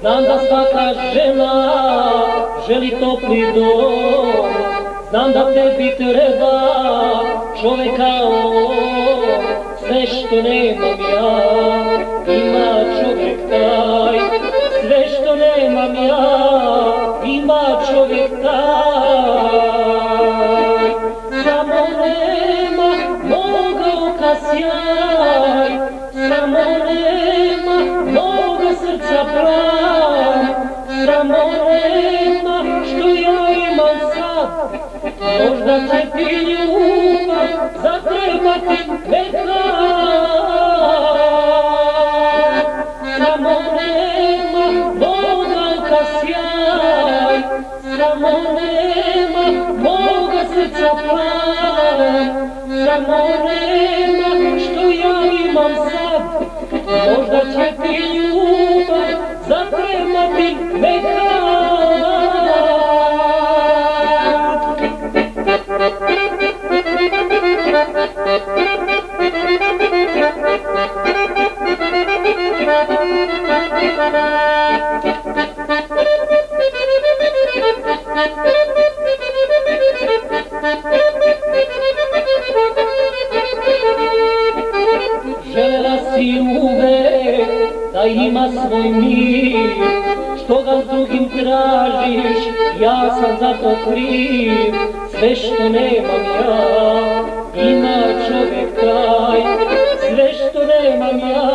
Znam da svaka žena želi topli dom, znam da tebi treba čovek kao on. Sve što nemam ja, ima čovjek taj. Sve što nemam ja, ima čovjek taj. Samo nema moga oka sjaj, samo nema moga srca plan, samo nema što ja imam sad. Možda će ti ljubav zatrebati nekad. Samo nema moga oka sjaj, samo nema moga srca plan, samo nema što ja imam sad. Možda će ti ljubav zatrebati nekad. Želela si uvek da ima svoj mir, što ga s drugim tražiš, ja sam za to kriv. Sve što nemam ja, ima čovjek taj. Sve što nemam ja,